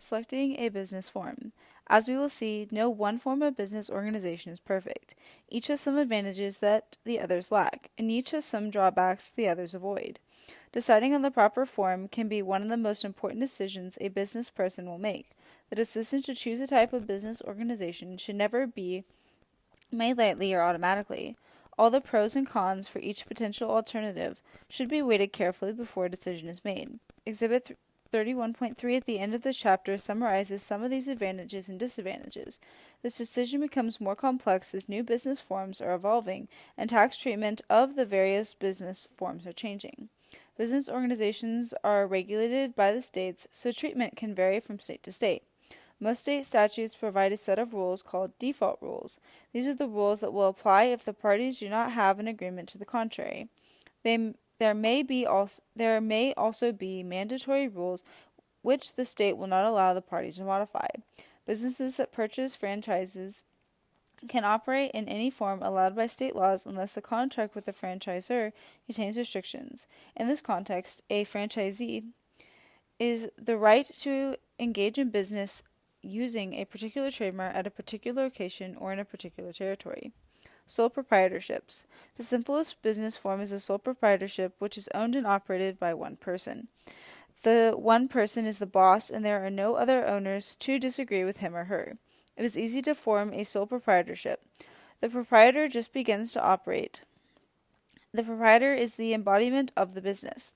selecting a business form. As we will see, no one form of business organization is perfect. Each has some advantages that the others lack, and each has some drawbacks the others avoid. Deciding on the proper form can be one of the most important decisions a business person will make. The decision to choose a type of business organization should never be made lightly or automatically. All the pros and cons for each potential alternative should be weighted carefully before a decision is made. Exhibit 31.3 at the end of this chapter summarizes some of these advantages and disadvantages. This decision becomes more complex as new business forms are evolving and tax treatment of the various business forms are changing. Business organizations are regulated by the states, so treatment can vary from state to state. Most state statutes provide a set of rules called default rules. These are the rules that will apply if the parties do not have an agreement to the contrary. There may also be mandatory rules which the state will not allow the parties to modify. Businesses that purchase franchises can operate in any form allowed by state laws unless the contract with the franchisor contains restrictions. In this context, a franchisee is the right to engage in business using a particular trademark at a particular location or in a particular territory. Sole proprietorships. The simplest business form is a sole proprietorship, which is owned and operated by one person. The one person is the boss, and there are no other owners to disagree with him or her. It is easy to form a sole proprietorship. The proprietor just begins to operate. The proprietor is the embodiment of the business.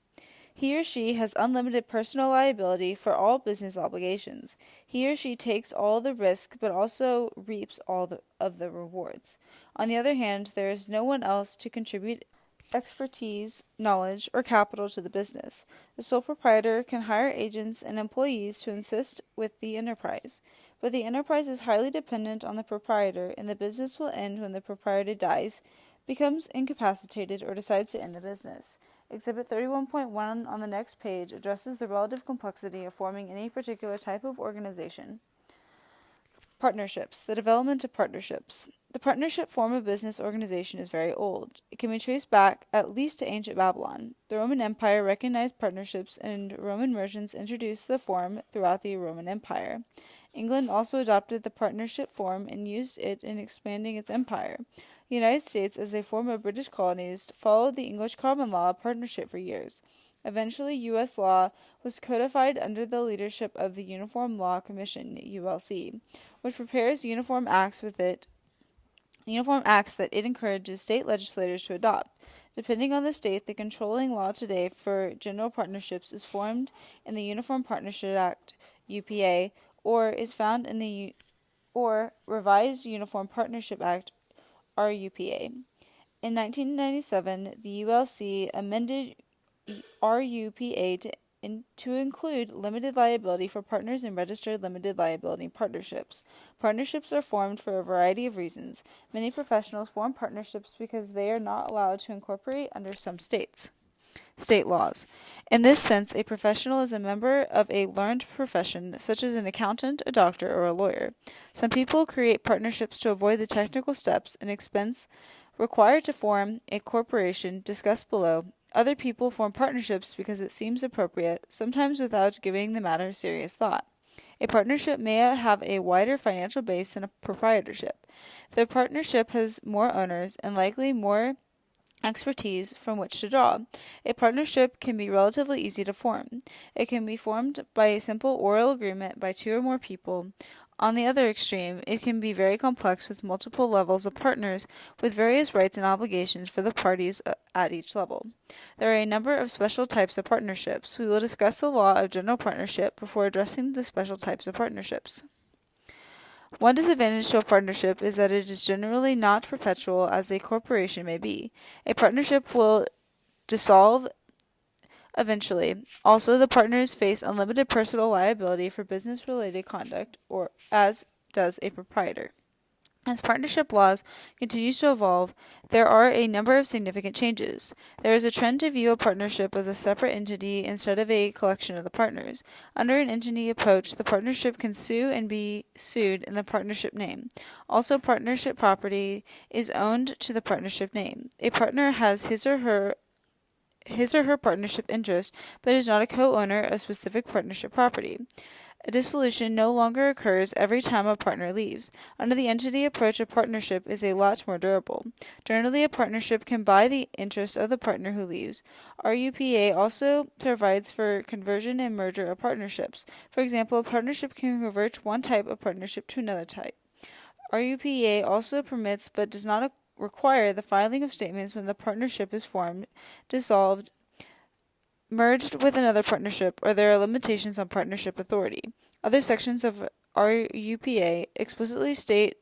He or she has unlimited personal liability for all business obligations. He or she takes all the risk but also reaps all of the rewards. On the other hand, there is no one else to contribute expertise, knowledge, or capital to the business. The sole proprietor can hire agents and employees to assist with the enterprise. But the enterprise is highly dependent on the proprietor, and the business will end when the proprietor dies, becomes incapacitated, or decides to end the business. Exhibit 31.1 on the next page addresses the relative complexity of forming any particular type of organization. Partnerships. The development of partnerships. The partnership form of business organization is very old. It can be traced back at least to ancient Babylon. The Roman Empire recognized partnerships, and Roman merchants introduced the form throughout the Roman Empire. England also adopted the partnership form and used it in expanding its empire. The United States, as a form of British colonies, followed the English common law of partnership for years. Eventually, U.S. law was codified under the leadership of the Uniform Law Commission, ULC, which prepares uniform acts that it encourages state legislators to adopt. Depending on the state, the controlling law today for general partnerships is formed in the Uniform Partnership Act, UPA, or is found in the Revised Uniform Partnership Act, RUPA. In 1997, the ULC amended RUPA to include limited liability for partners in registered limited liability partnerships. Partnerships are formed for a variety of reasons. Many professionals form partnerships because they are not allowed to incorporate under some state laws. In this sense, a professional is a member of a learned profession, such as an accountant, a doctor, or a lawyer. Some people create partnerships to avoid the technical steps and expense required to form a corporation discussed below. Other people form partnerships because it seems appropriate, sometimes without giving the matter serious thought. A partnership may have a wider financial base than a proprietorship. The partnership has more owners and likely more expertise from which to draw. A partnership can be relatively easy to form. It can be formed by a simple oral agreement by two or more people. On the other extreme, it can be very complex with multiple levels of partners with various rights and obligations for the parties at each level. There are a number of special types of partnerships. We will discuss the law of general partnership before addressing the special types of partnerships. One disadvantage to a partnership is that it is generally not perpetual as a corporation may be. A partnership will dissolve eventually. Also, the partners face unlimited personal liability for business-related conduct, or as does a proprietor. As partnership laws continue to evolve, there are a number of significant changes. There is a trend to view a partnership as a separate entity instead of a collection of the partners. Under an entity approach, the partnership can sue and be sued in the partnership name. Also, partnership property is owned to the partnership name. A partner has his or her partnership interest, but is not a co-owner of specific partnership property. A dissolution no longer occurs every time a partner leaves. Under the entity approach, a partnership is a lot more durable. Generally, a partnership can buy the interest of the partner who leaves. RUPA also provides for conversion and merger of partnerships. For example, a partnership can convert one type of partnership to another type. RUPA also permits but does not require the filing of statements when the partnership is formed, dissolved, merged with another partnership, or there are limitations on partnership authority. Other sections of RUPA explicitly state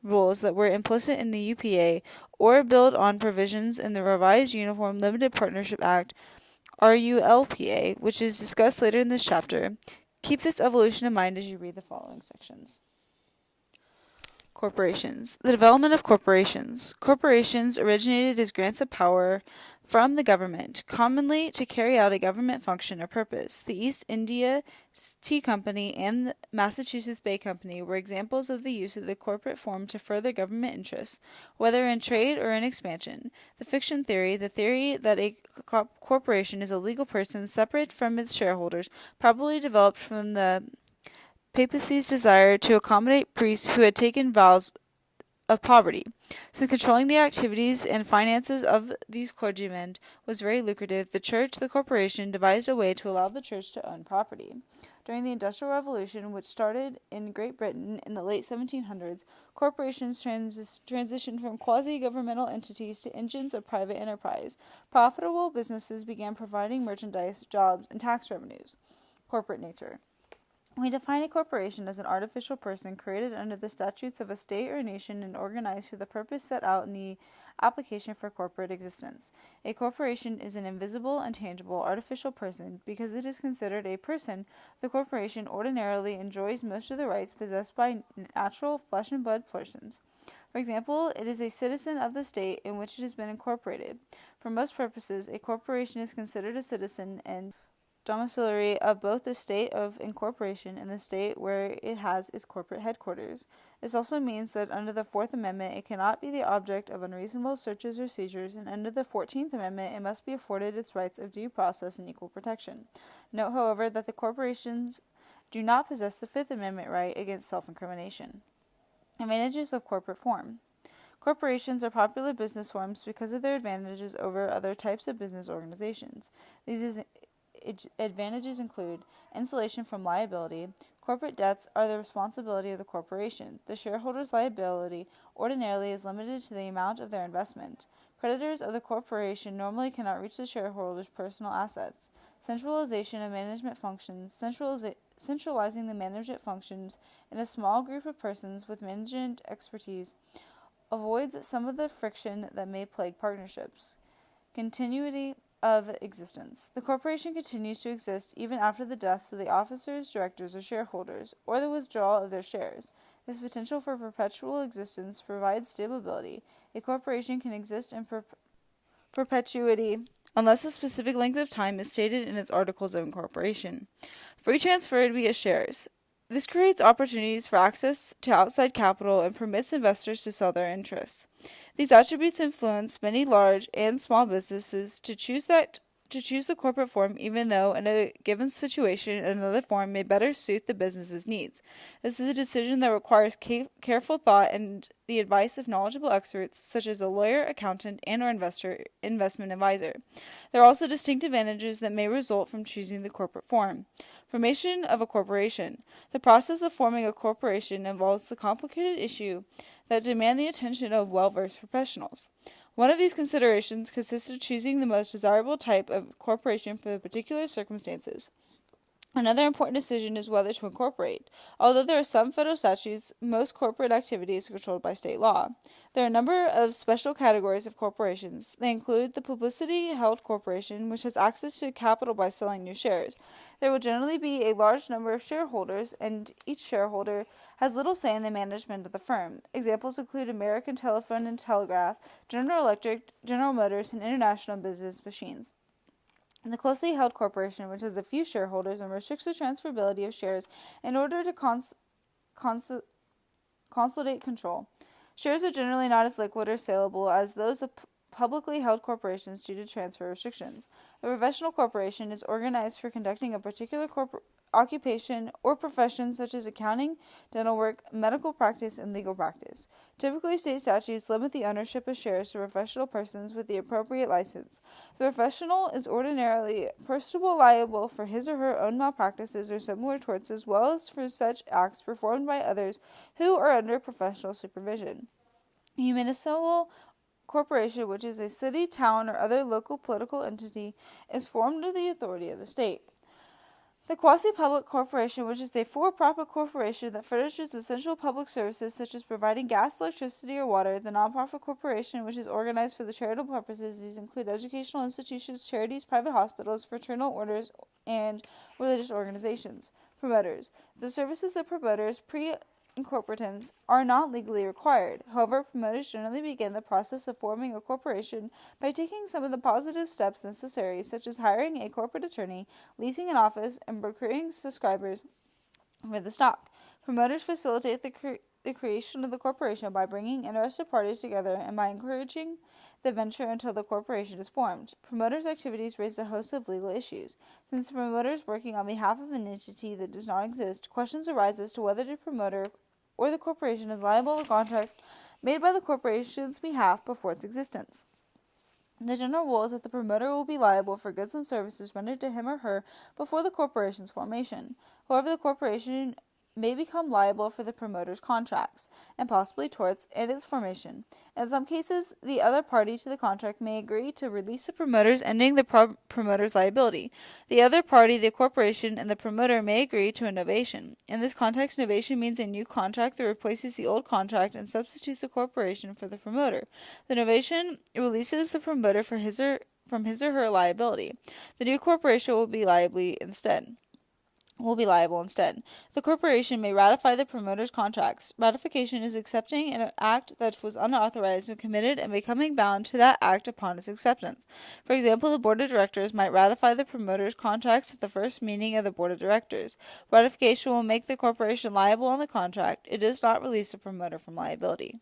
rules that were implicit in the UPA or build on provisions in the Revised Uniform Limited Partnership Act, RULPA, which is discussed later in this chapter. Keep this evolution in mind as you read the following sections. Corporations. The development of corporations. Corporations originated as grants of power from the government, commonly to carry out a government function or purpose. The East India Tea Company and the Massachusetts Bay Company were examples of the use of the corporate form to further government interests, whether in trade or in expansion. The fiction theory, the theory that a corporation is a legal person separate from its shareholders, probably developed from the papacy's desire to accommodate priests who had taken vows of poverty. Since controlling the activities and finances of these clergymen was very lucrative, the corporation, devised a way to allow the church to own property. During the Industrial Revolution, which started in Great Britain in the late 1700s, corporations transitioned from quasi-governmental entities to engines of private enterprise. Profitable businesses began providing merchandise, jobs, and tax revenues. Corporate nature. We define a corporation as an artificial person created under the statutes of a state or nation and organized for the purpose set out in the application for corporate existence. A corporation is an invisible, intangible, artificial person. Because it is considered a person, the corporation ordinarily enjoys most of the rights possessed by natural flesh and blood persons. For example, it is a citizen of the state in which it has been incorporated. For most purposes, a corporation is considered a citizen and domiciliary of both the state of incorporation and the state where it has its corporate headquarters. This also means that under the Fourth Amendment it cannot be the object of unreasonable searches or seizures, and under the 14th Amendment it must be afforded its rights of due process and equal protection. Note, however, that the corporations do not possess the Fifth Amendment right against self-incrimination. Advantages of corporate form. Corporations are popular business forms because of their advantages over other types of business organizations. These advantages include insulation from liability. Corporate debts are the responsibility of the corporation. The shareholders' liability ordinarily is limited to the amount of their investment. Creditors of the corporation normally cannot reach the shareholders' personal assets. Centralization of management functions. Centralizing the management functions in a small group of persons with management expertise avoids some of the friction that may plague partnerships. Continuity of existence. The corporation continues to exist even after the deaths of the officers, directors, or shareholders, or the withdrawal of their shares. This potential for perpetual existence provides stability. A corporation can exist in perpetuity unless a specific length of time is stated in its articles of incorporation. Free transfer via shares. This creates opportunities for access to outside capital and permits investors to sell their interests. These attributes influence many large and small businesses to choose the corporate form, even though in a given situation another form may better suit the business's needs. This is a decision that requires careful thought and the advice of knowledgeable experts such as a lawyer, accountant, and/or investment advisor. There are also distinct advantages that may result from choosing the corporate form. Formation of a corporation. The process of forming a corporation involves the complicated issue that demand the attention of well-versed professionals. One of these considerations consists of choosing the most desirable type of corporation for the particular circumstances. Another important decision is whether to incorporate. Although there are some federal statutes, most corporate activity is controlled by state law. There are a number of special categories of corporations. They include the publicly held corporation, which has access to capital by selling new shares. There will generally be a large number of shareholders, and each shareholder has little say in the management of the firm. Examples include American Telephone and Telegraph, General Electric, General Motors, and International Business Machines. The closely held corporation, which has a few shareholders and restricts the transferability of shares in order to consolidate control. Shares are generally not as liquid or saleable as those of publicly held corporations due to transfer restrictions. A professional corporation is organized for conducting a particular occupation, or professions such as accounting, dental work, medical practice, and legal practice. Typically, state statutes limit the ownership of shares to professional persons with the appropriate license. The professional is ordinarily personally liable for his or her own malpractices or similar torts, as well as for such acts performed by others who are under professional supervision. A municipal corporation, which is a city, town, or other local political entity, is formed under the authority of the state. The quasi-public corporation, which is a for-profit corporation that furnishes essential public services such as providing gas, electricity, or water. The non-profit corporation, which is organized for the charitable purposes. These include educational institutions, charities, private hospitals, fraternal orders, and religious organizations. Promoters. The services of promoters, pre-incorporators, are not legally required. However, promoters generally begin the process of forming a corporation by taking some of the positive steps necessary, such as hiring a corporate attorney, leasing an office, and procuring subscribers for the stock. Promoters facilitate the creation of the corporation by bringing interested parties together and by encouraging the venture until the corporation is formed. Promoters' activities raise a host of legal issues. Since the promoter is working on behalf of an entity that does not exist, questions arise as to whether the promoter or the corporation is liable to contracts made by the corporation's behalf before its existence. The general rule is that the promoter will be liable for goods and services rendered to him or her before the corporation's formation. However, the corporation may become liable for the promoter's contracts, and possibly torts, and its formation. In some cases, the other party to the contract may agree to release the promoters, ending the promoter's liability. The other party, the corporation, and the promoter may agree to a novation. In this context, novation means a new contract that replaces the old contract and substitutes the corporation for the promoter. The novation releases the promoter from his or her liability. The new corporation will be liable instead. The corporation may ratify the promoter's contracts. Ratification is accepting an act that was unauthorized when committed and becoming bound to that act upon its acceptance. For example, the board of directors might ratify the promoter's contracts at the first meeting of the board of directors. Ratification will make the corporation liable on the contract. It does not release the promoter from liability.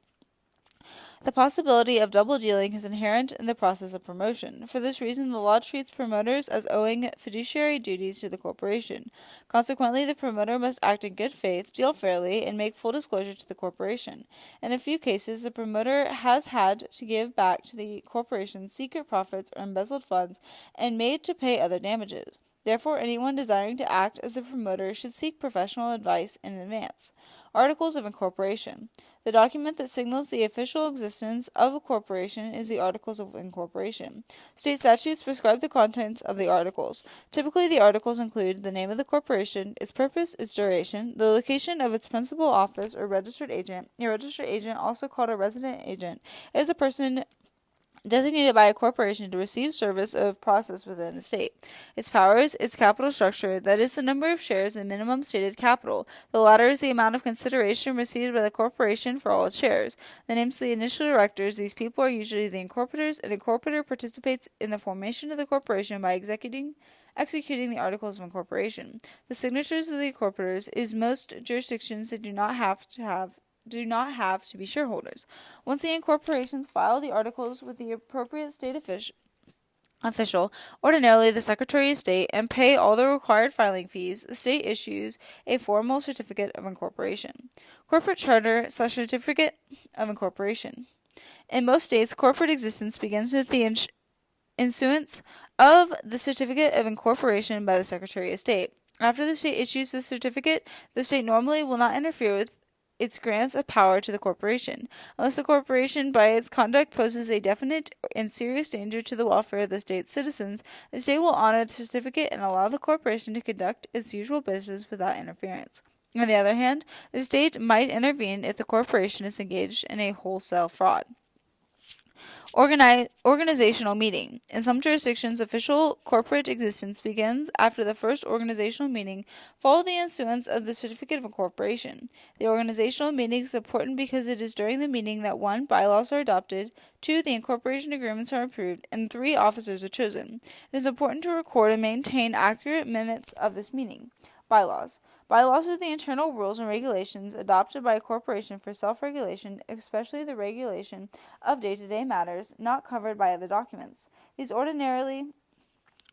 The possibility of double dealing is inherent in the process of promotion. For this reason, the law treats promoters as owing fiduciary duties to the corporation. Consequently, the promoter must act in good faith, deal fairly, and make full disclosure to the corporation. In a few cases, the promoter has had to give back to the corporation secret profits or embezzled funds and made to pay other damages. Therefore, anyone desiring to act as a promoter should seek professional advice in advance. Articles of Incorporation. The document that signals the official existence of a corporation is the Articles of Incorporation. State statutes prescribe the contents of the articles. Typically, the articles include the name of the corporation, its purpose, its duration, the location of its principal office or registered agent. A registered agent, also called a resident agent, is a person designated by a corporation to receive service of process within the state. Its powers, its capital structure, that is the number of shares and minimum stated capital. The latter is the amount of consideration received by the corporation for all its shares. The names of the initial directors. These people are usually the incorporators. An incorporator participates in the formation of the corporation by executing the Articles of Incorporation. The signatures of the incorporators is most jurisdictions that do not have to be shareholders. Once the incorporations file the articles with the appropriate state official, ordinarily the Secretary of State, and pay all the required filing fees, the state issues a formal certificate of incorporation. Corporate charter/certificate of incorporation. In most states, corporate existence begins with the issuance of the certificate of incorporation by the Secretary of State. After the state issues the certificate, the state normally will not interfere with its grants of power to the corporation. Unless the corporation by its conduct poses a definite and serious danger to the welfare of the state's citizens, the state will honor the certificate and allow the corporation to conduct its usual business without interference. On the other hand, the state might intervene if the corporation is engaged in a wholesale fraud. Organizational meeting. In some jurisdictions, official corporate existence begins after the first organizational meeting, following the issuance of the certificate of incorporation. The organizational meeting is important because it is during the meeting that 1. Bylaws are adopted, 2. The incorporation agreements are approved, and 3. Officers are chosen. It is important to record and maintain accurate minutes of this meeting. Bylaws. Bylaws are the internal rules and regulations adopted by a corporation for self-regulation, especially the regulation of day-to-day matters not covered by other documents. These ordinarily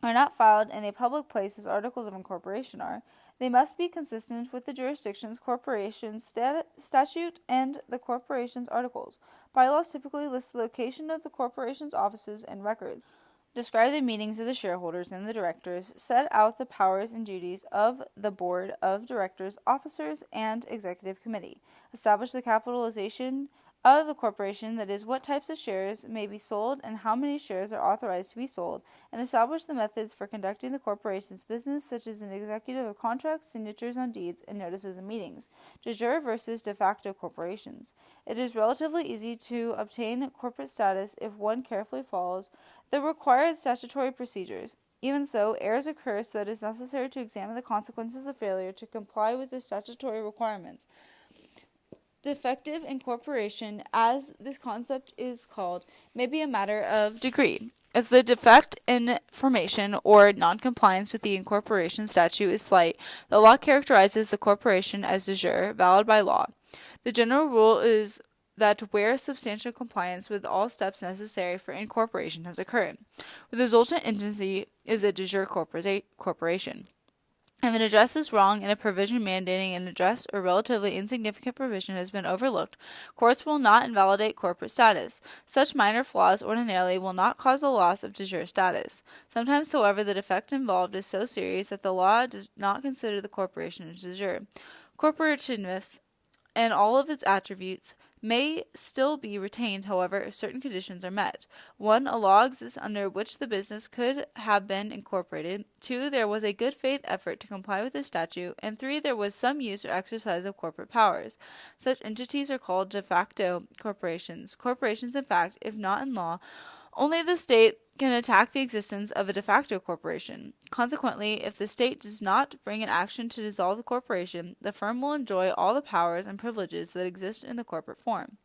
are not filed in a public place as articles of incorporation are. They must be consistent with the jurisdiction's corporation statute and the corporation's articles. Bylaws typically list the location of the corporation's offices and records, describe the meetings of the shareholders and the directors, set out the powers and duties of the board of directors, officers, and executive committee, establish the capitalization of the corporation, that is, what types of shares may be sold and how many shares are authorized to be sold, and establish the methods for conducting the corporation's business, such as an executive of contracts, signatures on deeds, and notices of meetings. De jure versus de facto corporations. It is relatively easy to obtain corporate status if one carefully follows the required statutory procedures. Even so, errors occur, so that it is necessary to examine the consequences of failure to comply with the statutory requirements. Defective incorporation, as this concept is called, may be a matter of degree. If the defect in formation or non-compliance with the incorporation statute is slight, the law characterizes the corporation as de jure, valid by law. The general rule is that where substantial compliance with all steps necessary for incorporation has occurred, the resultant entity is a de jure corporation. If an address is wrong and a provision mandating an address or relatively insignificant provision has been overlooked, courts will not invalidate corporate status. Such minor flaws ordinarily will not cause a loss of de jure status. Sometimes, however, the defect involved is so serious that the law does not consider the corporation as de jure. Corporativeness and all of its attributes may still be retained, however, if certain conditions are met. 1. A law exists under which the business could have been incorporated. 2. There was a good faith effort to comply with the statute. And 3. There was some use or exercise of corporate powers. Such entities are called de facto corporations. Corporations, in fact, if not in law, only the state can attack the existence of a de facto corporation. Consequently, if the state does not bring an action to dissolve the corporation, the firm will enjoy all the powers and privileges that exist in the corporate form.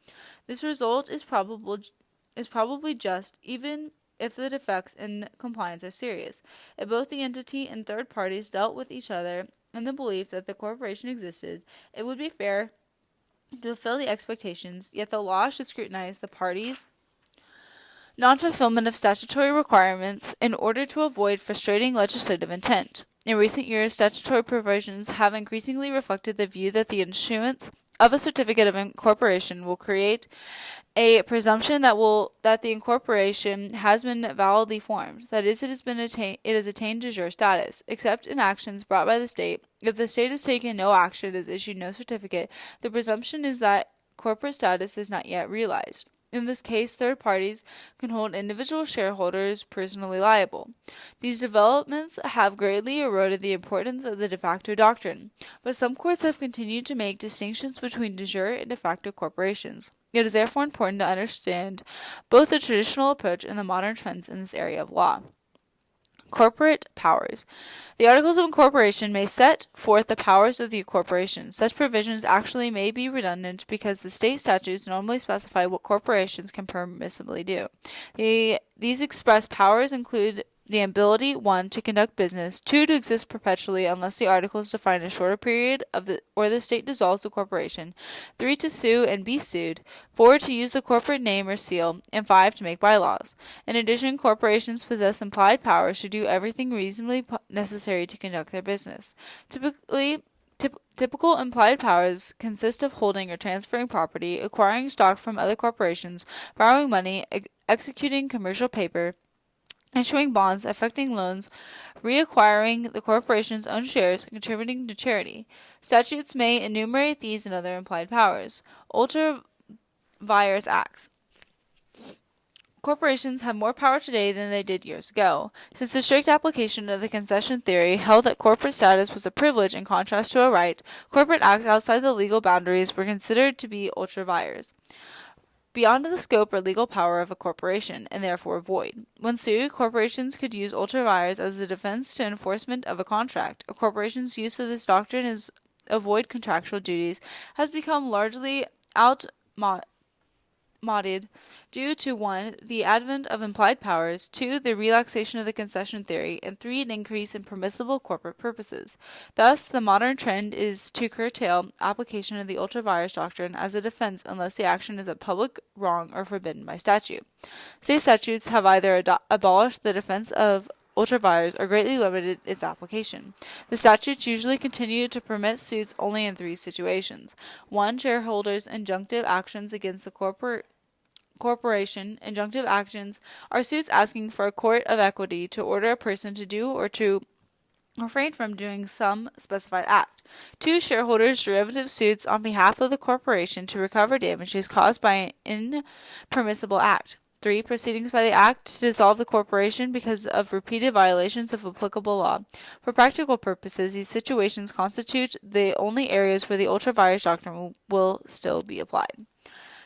This result is probably just, even if the defects in compliance are serious. If both the entity and third parties dealt with each other in the belief that the corporation existed, it would be fair to fulfill the expectations, yet the law should scrutinize the parties' non-fulfillment of statutory requirements in order to avoid frustrating legislative intent. In recent years, statutory provisions have increasingly reflected the view that the issuance of a certificate of incorporation will create a presumption that the incorporation has been validly formed, that is, it has attained de jure status, except in actions brought by the state. If the state has taken no action, has issued no certificate, the presumption is that corporate status is not yet realized. In this case, third parties can hold individual shareholders personally liable. These developments have greatly eroded the importance of the de facto doctrine, but some courts have continued to make distinctions between de jure and de facto corporations. It is therefore important to understand both the traditional approach and the modern trends in this area of law. Corporate powers. The Articles of Incorporation may set forth the powers of the corporation. Such provisions actually may be redundant because the state statutes normally specify what corporations can permissibly do. These express powers include the ability, 1, to conduct business, 2, to exist perpetually unless the articles define a shorter period or the state dissolves the corporation, 3, to sue and be sued, 4, to use the corporate name or seal, and 5, to make bylaws. In addition, corporations possess implied powers to do everything reasonably necessary to conduct their business. Typical implied powers consist of holding or transferring property, acquiring stock from other corporations, borrowing money, executing commercial paper, issuing bonds, effecting loans, reacquiring the corporation's own shares, and contributing to charity. Statutes may enumerate these and other implied powers. Ultra vires acts. Corporations have more power today than they did years ago. Since the strict application of the concession theory held that corporate status was a privilege in contrast to a right, corporate acts outside the legal boundaries were considered to be ultra vires, beyond the scope or legal power of a corporation, and therefore void. When sued, corporations could use ultra vires as a defense to enforcement of a contract. A corporation's use of this doctrine is avoid contractual duties has become largely outmoded due to 1, the advent of implied powers, 2, the relaxation of the concession theory, and 3, an increase in permissible corporate purposes. Thus, the modern trend is to curtail application of the ultra vires doctrine as a defense unless the action is a public wrong or forbidden by statute. State statutes have either abolished the defense of ultra-vires or greatly limited its application. The statutes usually continue to permit suits only in three situations. 1. Shareholders' injunctive actions against the corporation. Injunctive actions are suits asking for a court of equity to order a person to do or to refrain from doing some specified act. 2. Shareholders' derivative suits on behalf of the corporation to recover damages caused by an impermissible act. 3. Proceedings by the act to dissolve the corporation because of repeated violations of applicable law. For practical purposes, these situations constitute the only areas where the ultra vires doctrine will still be applied.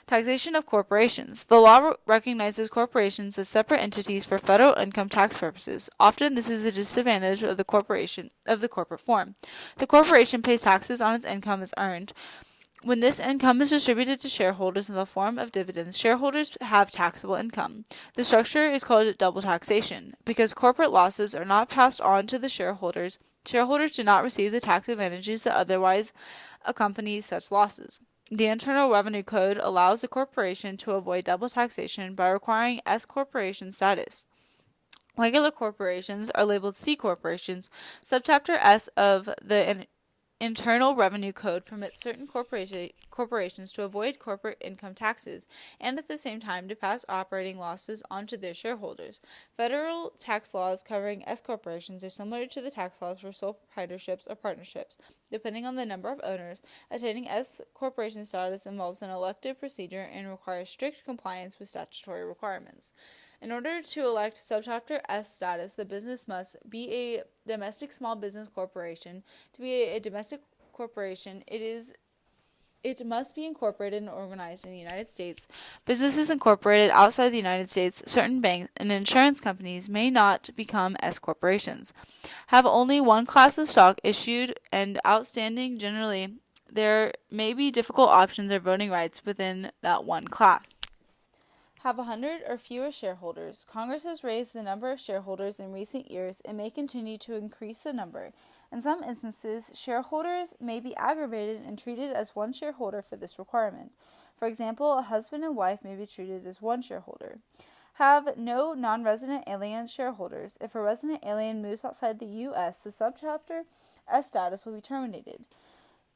Taxation of corporations. The law recognizes corporations as separate entities for federal income tax purposes. Often this is a disadvantage of the corporate form. The corporation pays taxes on its income as earned. When this income is distributed to shareholders in the form of dividends, shareholders have taxable income. The structure is called double taxation. Because corporate losses are not passed on to the shareholders do not receive the tax advantages that otherwise accompany such losses. The Internal Revenue Code allows a corporation to avoid double taxation by requiring S corporation status. Regular corporations are labeled C corporations. Subchapter S of the Internal Revenue Code permits certain corporations to avoid corporate income taxes and at the same time to pass operating losses onto their shareholders. Federal tax laws covering S corporations are similar to the tax laws for sole proprietorships or partnerships. Depending on the number of owners, attaining S corporation status involves an elective procedure and requires strict compliance with statutory requirements. In order to elect Subchapter S status, the business must be a domestic small business corporation. To be a domestic corporation, it must be incorporated and organized in the United States. Businesses incorporated outside the United States, certain banks and insurance companies may not become S corporations. Have only one class of stock issued and outstanding. Generally, there may be difficult options or voting rights within that one class. Have 100 or fewer shareholders. Congress has raised the number of shareholders in recent years and may continue to increase the number. In some instances, shareholders may be aggravated and treated as one shareholder for this requirement. For example, a husband and wife may be treated as one shareholder. Have no non-resident alien shareholders. If a resident alien moves outside the U.S., the subchapter S status will be terminated.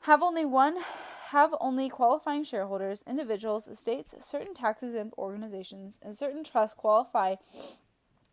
Have only qualifying shareholders. Individuals, estates, certain tax-exempt organizations, and certain trusts qualify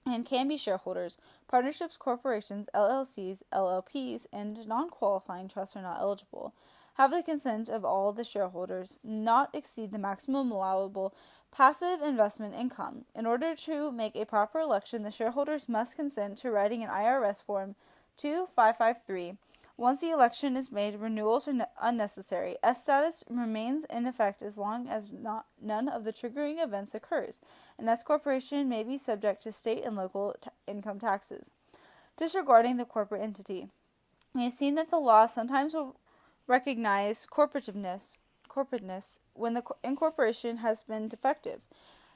and can be shareholders. Partnerships, corporations, LLCs, LLPs, and non-qualifying trusts are not eligible. Have the consent of all the shareholders. Not exceed the maximum allowable passive investment income. In order to make a proper election, the shareholders must consent to writing an IRS Form 2553. Once the election is made, renewals are unnecessary. S status remains in effect as long as none of the triggering events occurs. An S corporation may be subject to state and local income taxes. Disregarding the corporate entity. We have seen that the law sometimes will recognize corporateness when the incorporation has been defective.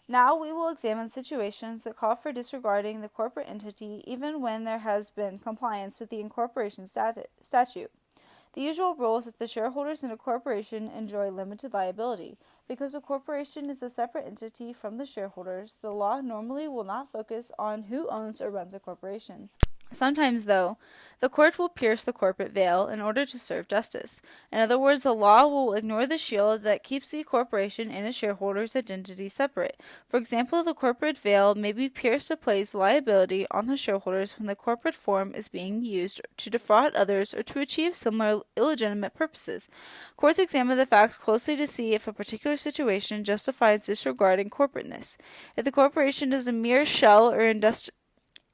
Now we will examine situations that call for disregarding the corporate entity even when there has been compliance with the incorporation statute. The usual rule is that the shareholders in a corporation enjoy limited liability. Because a corporation is a separate entity from the shareholders, the law normally will not focus on who owns or runs a corporation. Sometimes, though, the court will pierce the corporate veil in order to serve justice. In other words, the law will ignore the shield that keeps the corporation and its shareholders' identity separate. For example, the corporate veil may be pierced to place liability on the shareholders when the corporate form is being used to defraud others or to achieve similar illegitimate purposes. Courts examine the facts closely to see if a particular situation justifies disregarding corporateness. If the corporation is a mere shell or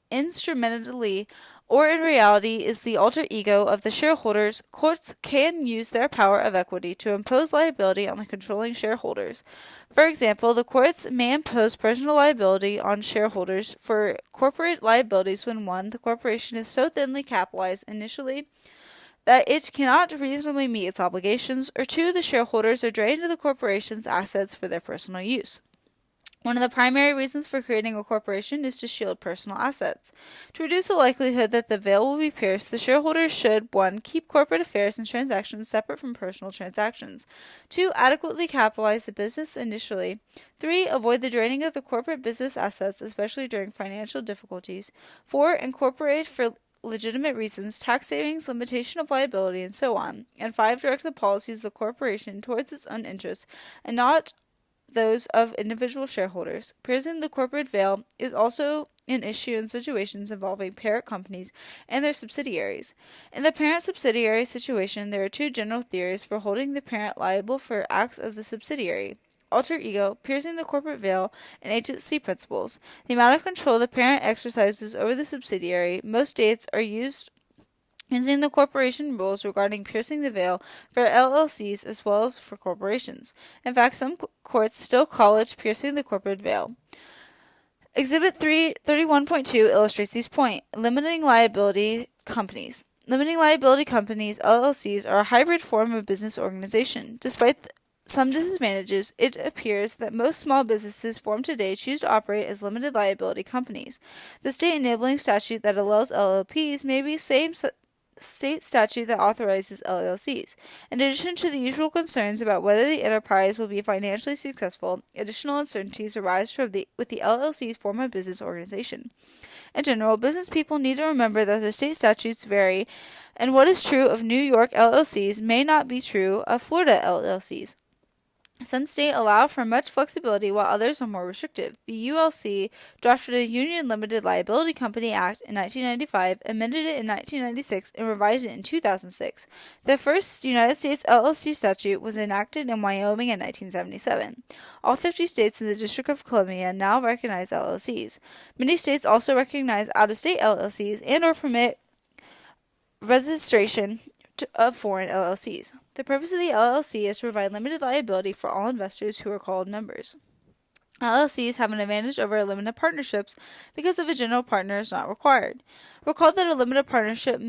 instrumentally or in reality is the alter ego of the shareholders, courts can use their power of equity to impose liability on the controlling shareholders. For example, the courts may impose personal liability on shareholders for corporate liabilities when 1. The corporation is so thinly capitalized initially that it cannot reasonably meet its obligations, or 2. The shareholders are drained of the corporation's assets for their personal use. One of the primary reasons for creating a corporation is to shield personal assets. To reduce the likelihood that the veil will be pierced, the shareholders should 1. Keep corporate affairs and transactions separate from personal transactions. 2. Adequately capitalize the business initially. 3. Avoid the draining of the corporate business assets, especially during financial difficulties. 4. Incorporate for legitimate reasons, tax savings, limitation of liability, and so on. And 5. Direct the policies of the corporation towards its own interests and not those of individual shareholders. Piercing the corporate veil is also an issue in situations involving parent companies and their subsidiaries. In the parent-subsidiary situation, there are two general theories for holding the parent liable for acts of the subsidiary: alter ego, piercing the corporate veil, and agency principles. The amount of control the parent exercises over the subsidiary. Most states are using the corporation rules regarding piercing the veil for LLCs as well as for corporations. In fact, some courts still call it piercing the corporate veil. Exhibit 331.2 illustrates these points. Limiting liability companies. Limiting liability companies, LLCs, are a hybrid form of business organization. Despite some disadvantages, it appears that most small businesses formed today choose to operate as limited liability companies. The state enabling statute that allows LLPs may be the same state statute that authorizes LLCs. In addition to the usual concerns about whether the enterprise will be financially successful, additional uncertainties arise with the LLC's form of business organization. In general, business people need to remember that the state statutes vary, and what is true of New York LLCs may not be true of Florida LLCs. Some states allow for much flexibility while others are more restrictive. The ULC drafted a Union Limited Liability Company Act in 1995, amended it in 1996, and revised it in 2006. The first United States LLC statute was enacted in Wyoming in 1977. All 50 states and the District of Columbia now recognize LLCs. Many states also recognize out-of-state LLCs and or permit registration of foreign LLCs. The purpose of the LLC is to provide limited liability for all investors who are called members. LLCs have an advantage over limited partnerships because of a general partner is not required. Recall that a limited partnership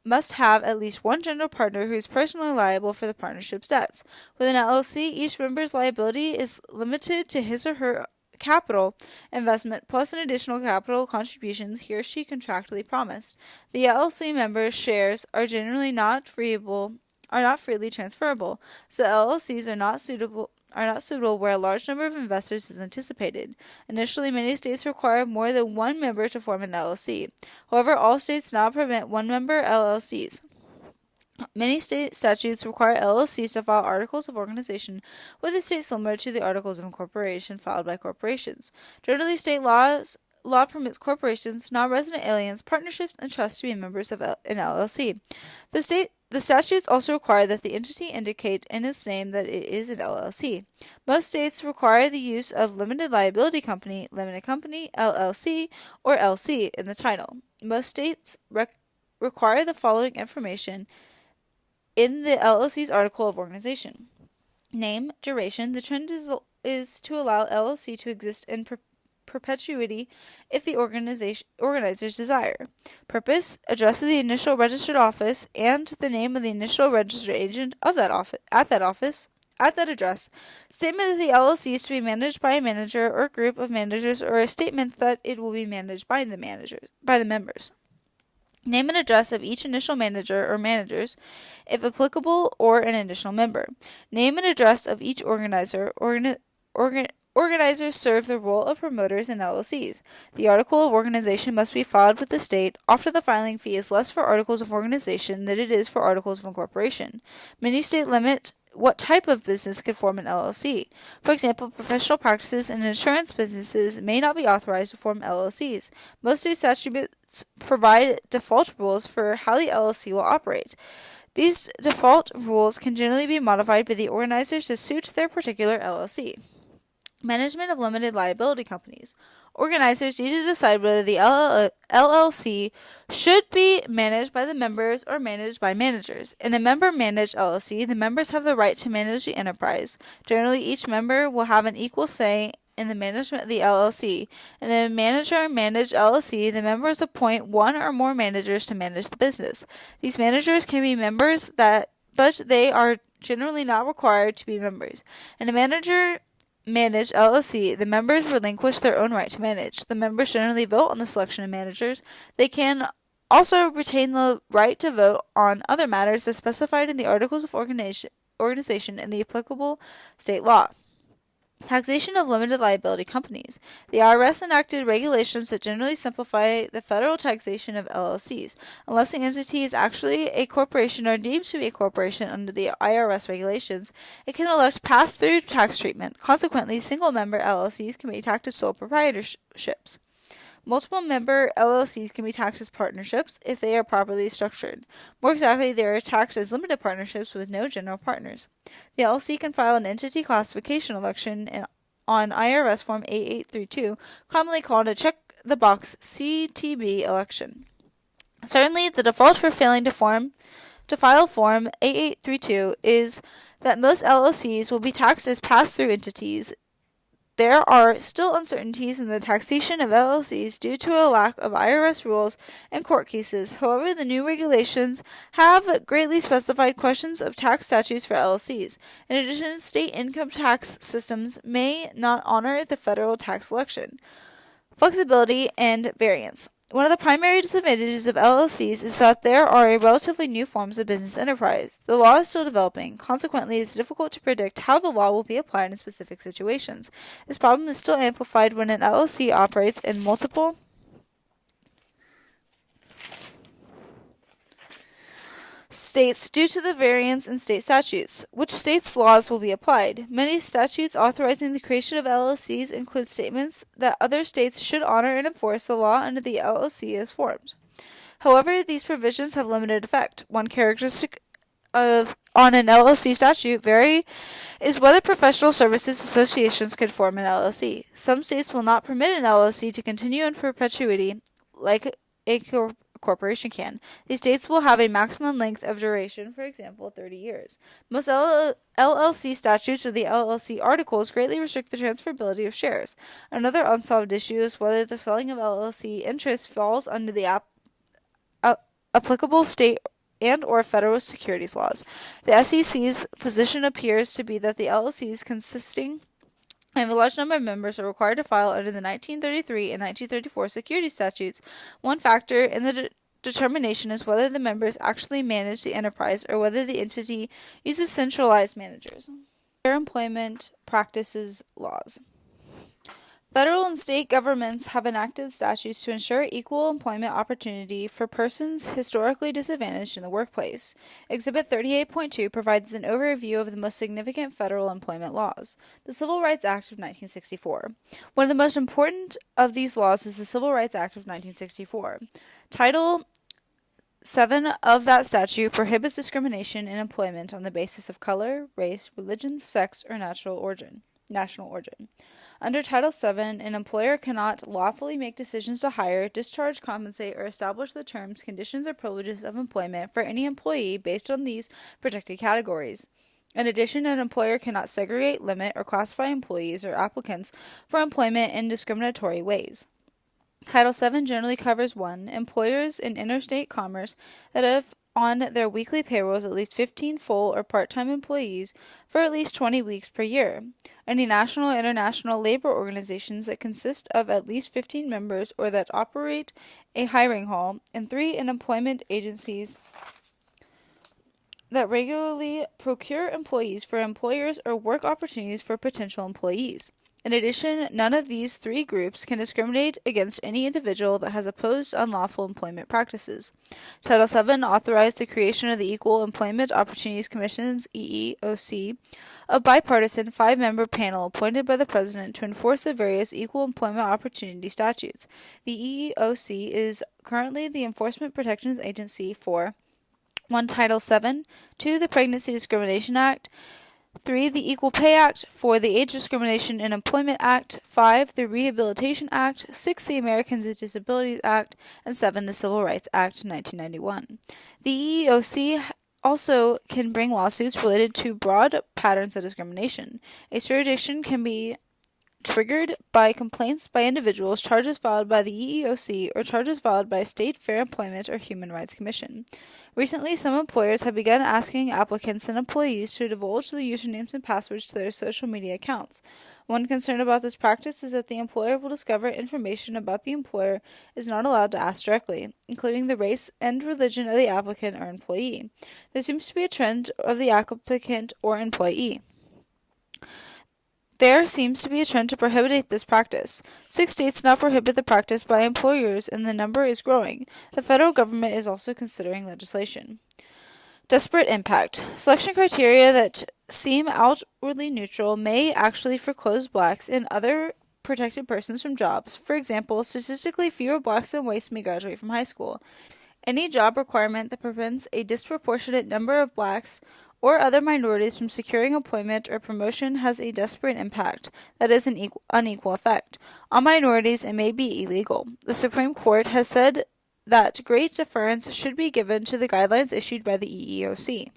must have at least one general partner who is personally liable for the partnership's debts. With an LLC, each member's liability is limited to his or her capital investment plus an additional capital contributions he or she contractually promised. The LLC member's shares are generally not freely transferable, so LLCs are not suitable where a large number of investors is anticipated. Initially, many states require more than one member to form an LLC. However, all states now permit one-member LLCs. Many state statutes require LLCs to file articles of organization with the state similar to the articles of incorporation filed by corporations. Generally, state law permits corporations, non-resident aliens, partnerships, and trusts to be members of an LLC. The statutes also require that the entity indicate in its name that it is an LLC. Most states require the use of limited liability company, limited company, LLC, or LC in the title. Most states require the following information in the LLC's article of organization: name, duration. The trend is to allow LLC to exist in perpetuity if the organizers desire. Purpose, address of the initial registered office, and the name of the initial registered agent of that office at that address. Statement that the LLC is to be managed by a manager or group of managers, or a statement that it will be managed by the members. Name and address of each initial manager or managers, if applicable, or an additional member. Name and address of each organizer. Organizers serve the role of promoters in LLCs. The article of organization must be filed with the state. Often the filing fee is less for articles of organization than it is for articles of incorporation. Many states limit what type of business can form an LLC. For example, professional practices and insurance businesses may not be authorized to form LLCs. Most state statutes provide default rules for how the LLC will operate. These default rules can generally be modified by the organizers to suit their particular LLC. Management of limited liability companies. Organizers need to decide whether the LLC should be managed by the members or managed by managers. In a member-managed LLC, the members have the right to manage the enterprise. Generally, each member will have an equal say in the management of the LLC. In a manager-managed LLC, the members appoint one or more managers to manage the business. These managers can be members, but they are generally not required to be members. In a manage LLC, the members relinquish their own right to manage. The members generally vote on the selection of managers. They can also retain the right to vote on other matters as specified in the Articles of Organization and the applicable state law. Taxation of limited liability companies. The IRS enacted regulations that generally simplify the federal taxation of LLCs. Unless the entity is actually a corporation or deemed to be a corporation under the IRS regulations, it can elect pass-through tax treatment. Consequently, single-member LLCs can be taxed as sole proprietorships. Multiple member LLCs can be taxed as partnerships if they are properly structured. More exactly, they are taxed as limited partnerships with no general partners. The LLC can file an entity classification election on IRS Form 8832, commonly called a check-the-box CTB election. Certainly, the default for failing to file Form 8832 is that most LLCs will be taxed as pass-through entities. There are still uncertainties in the taxation of LLCs due to a lack of IRS rules and court cases. However, the new regulations have greatly specified questions of tax statutes for LLCs. In addition, state income tax systems may not honor the federal tax election. Flexibility and variance. One of the primary disadvantages of LLCs is that there are relatively new forms of business enterprise. The law is still developing. Consequently, it is difficult to predict how the law will be applied in specific situations. This problem is still amplified when an LLC operates in multiple states due to the variance in state statutes. Which states' laws will be applied? Many statutes authorizing the creation of LLCs include statements that other states should honor and enforce the law under the LLC is formed. However, these provisions have limited effect. One characteristic on an LLC statute is whether professional services associations can form an LLC. Some states will not permit an LLC to continue in perpetuity like a corporation can. These states will have a maximum length of duration, for example, 30 years. Most LLC statutes or the LLC articles greatly restrict the transferability of shares. Another unsolved issue is whether the selling of LLC interests falls under the applicable state and or federal securities laws. The SEC's position appears to be that the LLCs consisting of a large number of members are required to file under the 1933 and 1934 securities statutes. One factor in the determination is whether the members actually manage the enterprise or whether the entity uses centralized managers. Fair employment practices laws. Federal and state governments have enacted statutes to ensure equal employment opportunity for persons historically disadvantaged in the workplace. Exhibit 38.2 provides an overview of the most significant federal employment laws. The Civil Rights Act of 1964. One of the most important of these laws is the Civil Rights Act of 1964. Title 7 of that statute prohibits discrimination in employment on the basis of color, race, religion, sex, or national origin. Under Title VII, an employer cannot lawfully make decisions to hire, discharge, compensate, or establish the terms, conditions, or privileges of employment for any employee based on these protected categories. In addition, an employer cannot segregate, limit, or classify employees or applicants for employment in discriminatory ways. Title VII generally covers 1. Employers in interstate commerce that have on their weekly payrolls at least 15 full or part-time employees for at least 20 weeks per year. Any national or international labor organizations that consist of at least 15 members or that operate a hiring hall. And 3. In employment agencies that regularly procure employees for employers or work opportunities for potential employees. In addition, none of these 3 groups can discriminate against any individual that has opposed unlawful employment practices. Title VII authorized the creation of the Equal Employment Opportunities Commission's EEOC, a bipartisan 5-member panel appointed by the President to enforce the various equal employment opportunity statutes. The EEOC is currently the Enforcement Protections Agency for 1. Title VII, 2. The Pregnancy Discrimination Act, 3. The Equal Pay Act, 4. The Age Discrimination in Employment Act, 5. The Rehabilitation Act, 6. The Americans with Disabilities Act, and 7. The Civil Rights Act, 1991. The EEOC also can bring lawsuits related to broad patterns of discrimination. Its jurisdiction can triggered by complaints by individuals, charges filed by the EEOC, or charges filed by State Fair Employment or Human Rights Commission. Recently, some employers have begun asking applicants and employees to divulge the usernames and passwords to their social media accounts. One concern about this practice is that the employer will discover information about the employer is not allowed to ask directly, including the race and religion of the applicant or employee. There seems to be a trend of the applicant or employee. There seems to be a trend to prohibit this practice. 6 states now prohibit the practice by employers, and the number is growing. The federal government is also considering legislation. Disparate impact. Selection criteria that seem outwardly neutral may actually foreclose blacks and other protected persons from jobs. For example, statistically fewer blacks than whites may graduate from high school. Any job requirement that prevents a disproportionate number of blacks or other minorities from securing employment or promotion has a disparate impact, that is, an unequal effect. On minorities, it may be illegal. The Supreme Court has said that great deference should be given to the guidelines issued by the EEOC.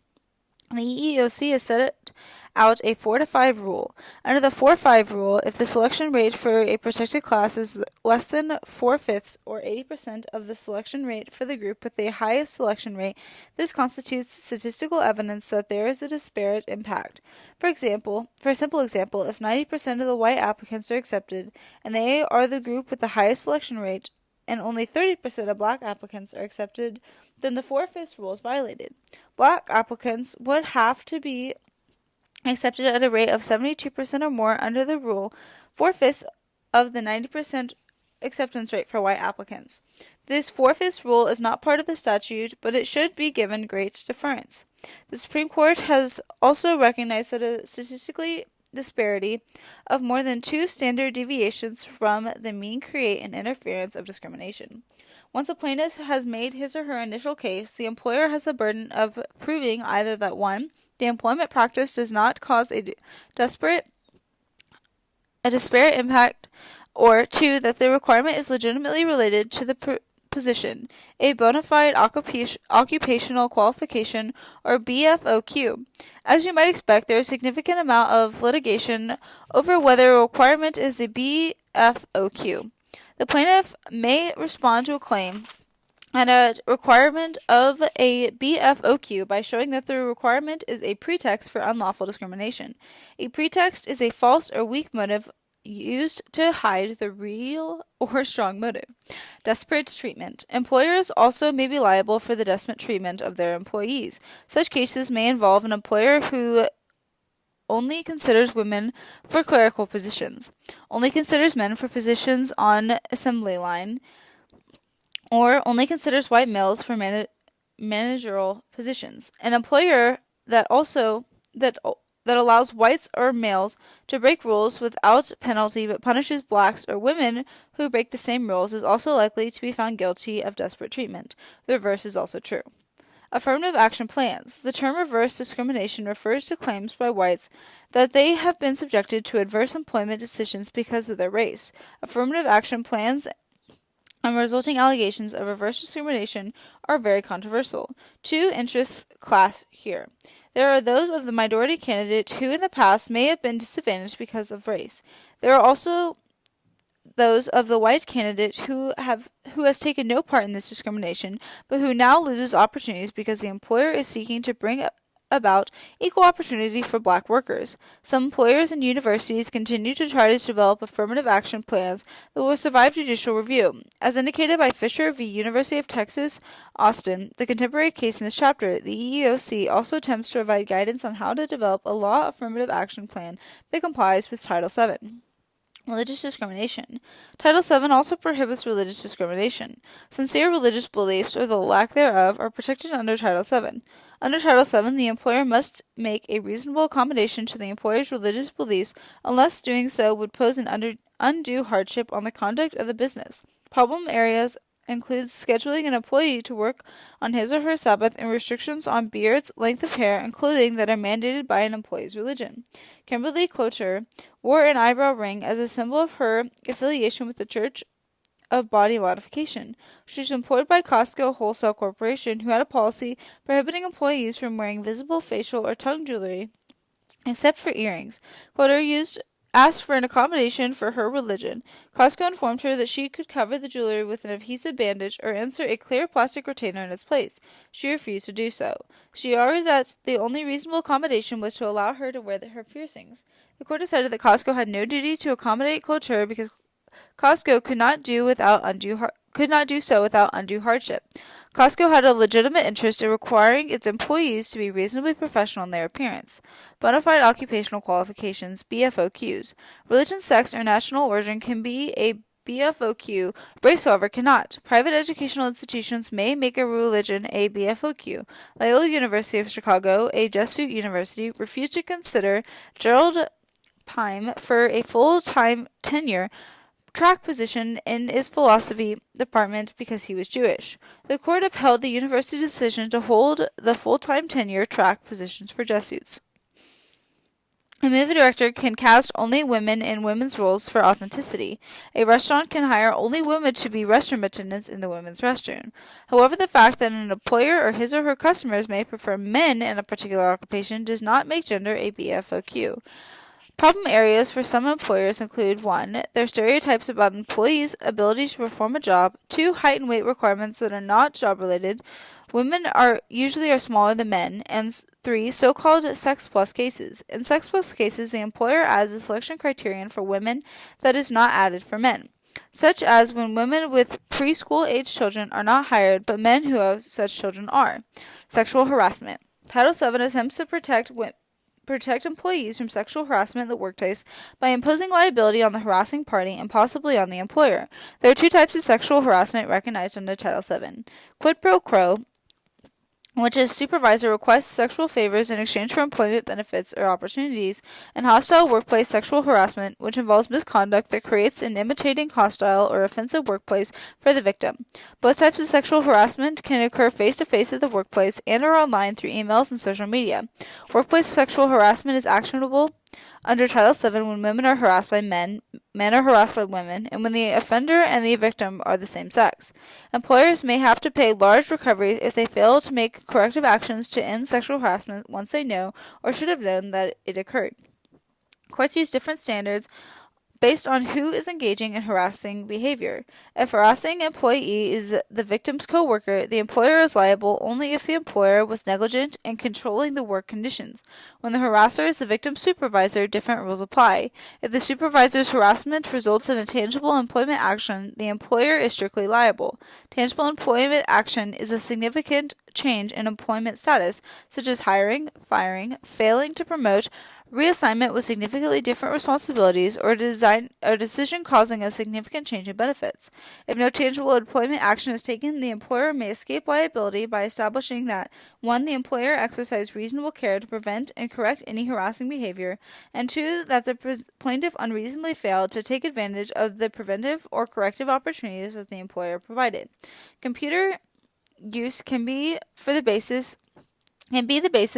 The EEOC has set out a 4-to-5 rule. Under the 4-5 rule, if the selection rate for a protected class is less than 4/5 or 80% of the selection rate for the group with the highest selection rate, this constitutes statistical evidence that there is a disparate impact. For a simple example, if 90% of the white applicants are accepted and they are the group with the highest selection rate, and only 30% of black applicants are accepted, then the 4/5 rule is violated. Black applicants would have to be accepted at a rate of 72% or more under the rule, 4/5 of the 90% acceptance rate for white applicants. This 4/5 rule is not part of the statute, but it should be given great deference. The Supreme Court has also recognized that a statistical disparity of more than 2 standard deviations from the mean create an interference of discrimination. Once a plaintiff has made his or her initial case, the employer has the burden of proving either that 1. The employment practice does not cause a disparate impact, or 2. That the requirement is legitimately related to the position, a bona fide occupational qualification, or BFOQ. As you might expect, there is a significant amount of litigation over whether a requirement is a BFOQ. The plaintiff may respond to a claim and a requirement of a BFOQ by showing that the requirement is a pretext for unlawful discrimination. A pretext is a false or weak motive used to hide the real or strong motive. Disparate treatment. Employers also may be liable for the disparate treatment of their employees. Such cases may involve an employer who only considers women for clerical positions, only considers men for positions on assembly line, or only considers white males for managerial positions. An employer that allows whites or males to break rules without penalty but punishes blacks or women who break the same rules is also likely to be found guilty of disparate treatment. The reverse is also true. Affirmative action plans. The term reverse discrimination refers to claims by whites that they have been subjected to adverse employment decisions because of their race. Affirmative action plans and resulting allegations of reverse discrimination are very controversial. 2 interests clash here. There are those of the minority candidate who in the past may have been disadvantaged because of race. There are also those of the white candidate who has taken no part in this discrimination, but who now loses opportunities because the employer is seeking to bring about equal opportunity for black workers. Some employers and universities continue to try to develop affirmative action plans that will survive judicial review. As indicated by Fisher v. University of Texas, Austin, the contemporary case in this chapter, the EEOC also attempts to provide guidance on how to develop a law affirmative action plan that complies with Title VII. Religious discrimination. Title VII also prohibits religious discrimination. Sincere religious beliefs, or the lack thereof, are protected under Title VII. Under Title VII, the employer must make a reasonable accommodation to the employer's religious beliefs unless doing so would pose an undue hardship on the conduct of the business. Problem areas include scheduling an employee to work on his or her Sabbath and restrictions on beards, length of hair, and clothing that are mandated by an employee's religion. Kimberly Cloutier wore an eyebrow ring as a symbol of her affiliation with the Church of Body Modification. She was employed by Costco Wholesale Corporation, who had a policy prohibiting employees from wearing visible facial or tongue jewelry except for earrings. Cloutier used asked for an accommodation for her religion. Costco informed her that she could cover the jewelry with an adhesive bandage or insert a clear plastic retainer in its place. She refused to do so. She argued that the only reasonable accommodation was to allow her to wear her piercings. The court decided that Costco had no duty to accommodate Clotilde because Costco could not do so without undue hardship. Costco had a legitimate interest in requiring its employees to be reasonably professional in their appearance. Bona fide occupational qualifications, BFOQs. Religion, sex, or national origin can be a BFOQ. Race, however, cannot. Private educational institutions may make a religion a BFOQ. Loyola University of Chicago, a Jesuit university, refused to consider Gerald Pime for a full-time tenure track position in its philosophy department because he was Jewish. The court upheld the university's decision to hold the full-time tenure track positions for Jesuits. A movie director can cast only women in women's roles for authenticity. A restaurant can hire only women to be restroom attendants in the women's restroom. However, the fact that an employer or his or her customers may prefer men in a particular occupation does not make gender a BFOQ. Problem areas for some employers include 1. Their stereotypes about employees' ability to perform a job, 2. Height and weight requirements that are not job-related. Women are usually smaller than men, and 3. So-called sex plus cases. In sex plus cases, the employer adds a selection criterion for women that is not added for men, such as when women with preschool-age children are not hired, but men who have such children are. Sexual harassment. Title VII attempts to protect employees from sexual harassment in the workplace by imposing liability on the harassing party and possibly on the employer. There are 2 types of sexual harassment recognized under Title VII. Quid pro quo, which is supervisor requests sexual favors in exchange for employment benefits or opportunities, and hostile workplace sexual harassment, which involves misconduct that creates an imitating hostile or offensive workplace for the victim. Both types of sexual harassment can occur face-to-face at the workplace and or online through emails and social media. Workplace sexual harassment is actionable under Title VII when women are harassed by men, men are harassed by women, and when the offender and the victim are the same sex. Employers may have to pay large recoveries if they fail to make corrective actions to end sexual harassment once they know or should have known that it occurred. Courts use different standards based on who is engaging in harassing behavior. If harassing employee is the victim's coworker, the employer is liable only if the employer was negligent in controlling the work conditions. When the harasser is the victim's supervisor, different rules apply. If the supervisor's harassment results in a tangible employment action, the employer is strictly liable. Tangible employment action is a significant change in employment status, such as hiring, firing, failing to promote, reassignment with significantly different responsibilities, or a decision causing a significant change in benefits. If no tangible employment action is taken, the employer may escape liability by establishing that 1. The employer exercised reasonable care to prevent and correct any harassing behavior, and 2. That the plaintiff unreasonably failed to take advantage of the preventive or corrective opportunities that the employer provided. Computer use can be the basis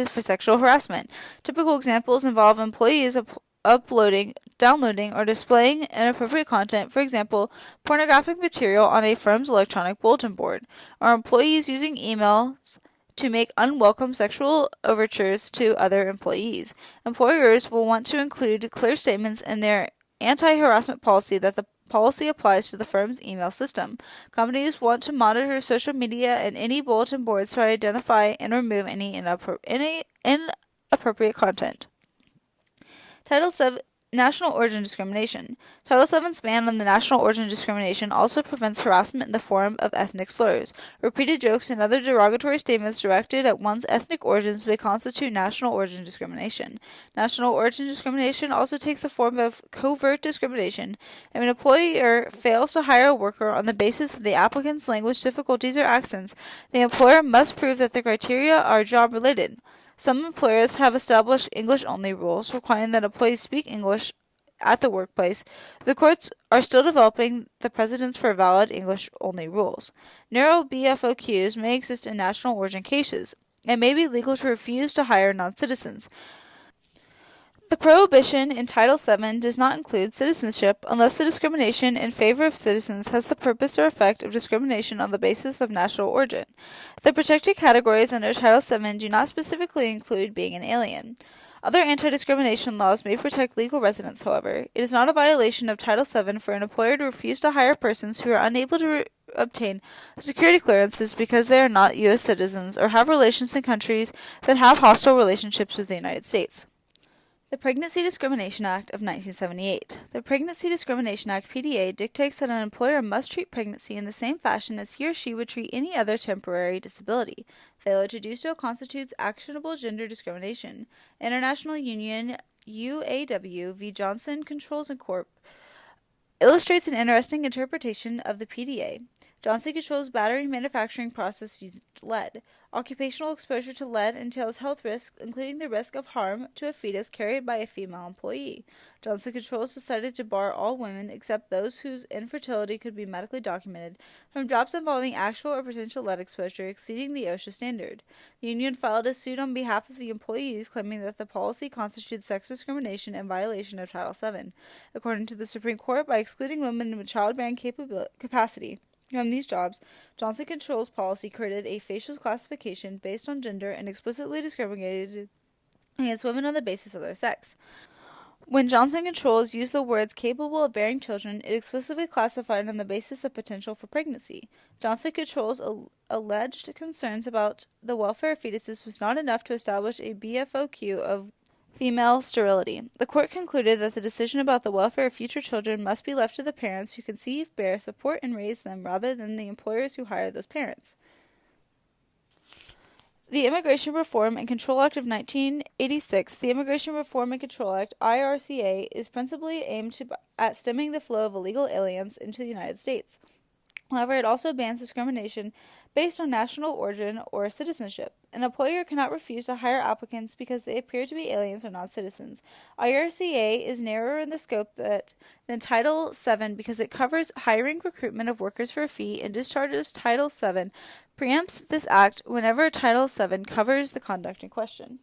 for sexual harassment. Typical examples involve employees uploading, downloading, or displaying inappropriate content, for example, pornographic material on a firm's electronic bulletin board, or employees using emails to make unwelcome sexual overtures to other employees. Employers will want to include clear statements in their anti-harassment policy that the policy applies to the firm's email system. Companies want to monitor social media and any bulletin boards to identify and remove any inappropriate content. Title VII. National origin discrimination. Title VII's ban on the national origin discrimination also prevents harassment in the form of ethnic slurs. Repeated jokes and other derogatory statements directed at one's ethnic origins may constitute national origin discrimination. National origin discrimination also takes the form of covert discrimination. If an employer fails to hire a worker on the basis of the applicant's language difficulties or accents, the employer must prove that the criteria are job-related. Some employers have established English-only rules requiring that employees speak English at the workplace. The courts are still developing the precedents for valid English-only rules. Narrow BFOQs may exist in national origin cases. It may be legal to refuse to hire non-citizens. The prohibition in Title VII does not include citizenship unless the discrimination in favor of citizens has the purpose or effect of discrimination on the basis of national origin. The protected categories under Title VII do not specifically include being an alien. Other anti-discrimination laws may protect legal residents, however. It is not a violation of Title VII for an employer to refuse to hire persons who are unable to obtain security clearances because they are not U.S. citizens or have relations in countries that have hostile relationships with the United States. The Pregnancy Discrimination Act of 1978. The Pregnancy Discrimination Act, PDA, dictates that an employer must treat pregnancy in the same fashion as he or she would treat any other temporary disability. Failure to do so constitutes actionable gender discrimination. International Union UAW v. Johnson Controls and Corp. illustrates an interesting interpretation of the PDA. Johnson Controls' battery manufacturing process used lead. Occupational exposure to lead entails health risks, including the risk of harm to a fetus carried by a female employee. Johnson Controls decided to bar all women, except those whose infertility could be medically documented, from jobs involving actual or potential lead exposure exceeding the OSHA standard. The union filed a suit on behalf of the employees, claiming that the policy constituted sex discrimination in violation of Title VII. According to the Supreme Court, by excluding women with childbearing capacity from these jobs, Johnson Controls policy created a facial classification based on gender and explicitly discriminated against women on the basis of their sex. When Johnson Controls used the words capable of bearing children, it explicitly classified on the basis of potential for pregnancy. Johnson Controls' alleged concerns about the welfare of fetuses was not enough to establish a BFOQ of female sterility. The court concluded that the decision about the welfare of future children must be left to the parents who conceive, bear, support, and raise them rather than the employers who hire those parents. The Immigration Reform and Control Act of 1986, the Immigration Reform and Control Act, IRCA, is principally aimed at stemming the flow of illegal aliens into the United States. However, it also bans discrimination based on national origin or citizenship. An employer cannot refuse to hire applicants because they appear to be aliens or non-citizens. IRCA is narrower in the scope than Title VII because it covers hiring recruitment of workers for a fee and discharges Title VII preempts this act whenever Title VII covers the conduct in question.